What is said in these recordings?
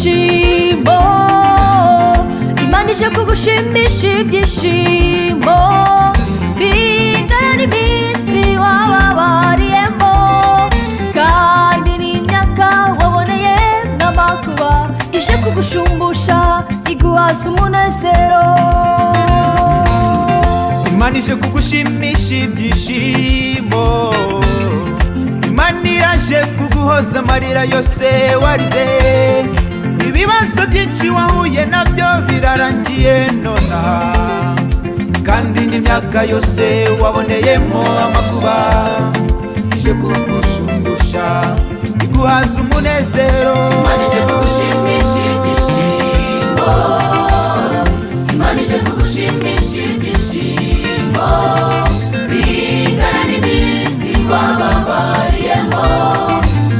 ibyishimo, Imana ije kugushimisha ibyishimo bingana n'iminsi wababariyemo, kandi n'imyaka waboneye n'amakuba ije kugushumbusha iguhaza umunezero. Imana ije kugushimisha ibyishimo, Imana iraje kuguhoza amarira yose warize, ibibazo byinshi wahuye nabyo birarangiye nonaha, kandi n'imyaka yose waboneyemo amakuba ije kugushumbusha iguhaza umunezero. Imana ije kugushimisha ibyishimo, Imana ije kugushimisha ibyishimo bingana n'iminsi wababariyemo,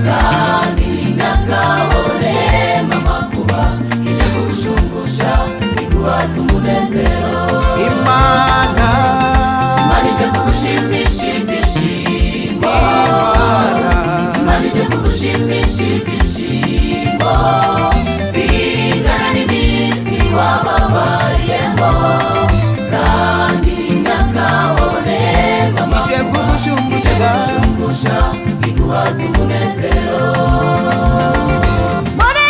kandi n'imyaka waboneyemo amakuba ije kugushumbusha iguhaza umunezero. Imana ije kugushimisha ibyishimo, Imana ije kugushimisha ibyishimo bingana n'iminsi wababariyemo, kandi n'imyaka waboneyemo ije kugushumbusha iguhaza umunezero. More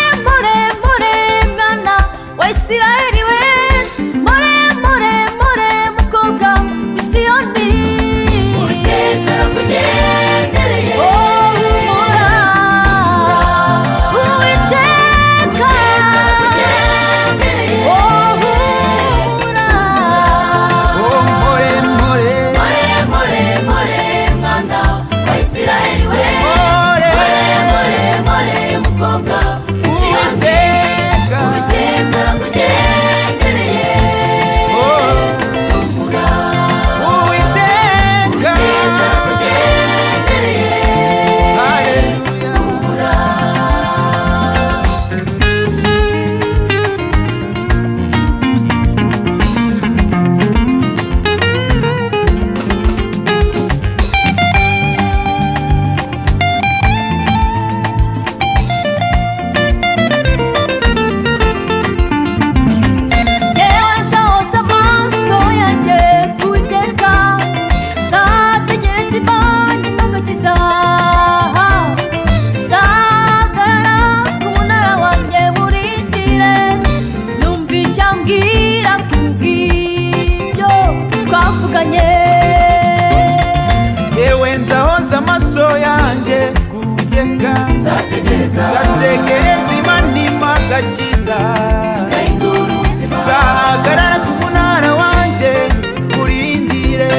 mwana wa Isiraheli we, more mukobwa w'Isiyoni, Uwiteka arakugendereye. Humura, Uwiteka arakugendereye. Humura, more mwana wa Isiraheli we, more mukobwa w'Isiyoni, Uwiteka arakugendereye. Yewe nzahoza amaso yanjye kugeka, nzategereza Imana impa agakiza, nzahagarara ku munara wanjye urindire,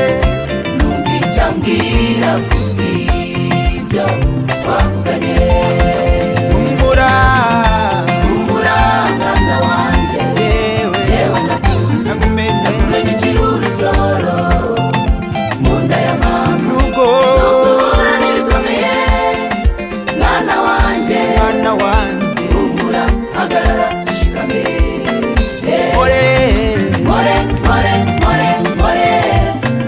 numva icyo ambwira kubw'ibyo twavuganye. humura mwana wanjye, jewe nakuzi, nakumenye ukiri urusoro mu nda ya mama, nubwo uhura n'ibikomeye mwana wanjye, humura hagarara ushikame. more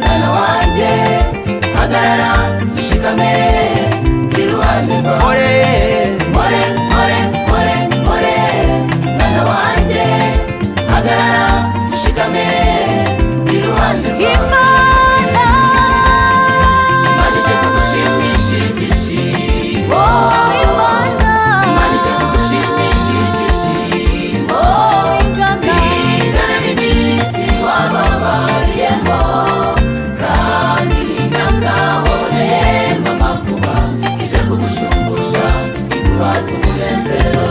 mwana wanjye, hagarara ushikame iruhande rwawe. More mwana wanjye, hagarara ushikame iruhande rwawe. Imana ije kugushimisha ibyishimo, Imana ije kugushimisha ibyishimo bingana n'iminsi wababariyemo, kandi n'imyaka waboneyemo amakuba ije kugushumbusha iguhaza umunezero.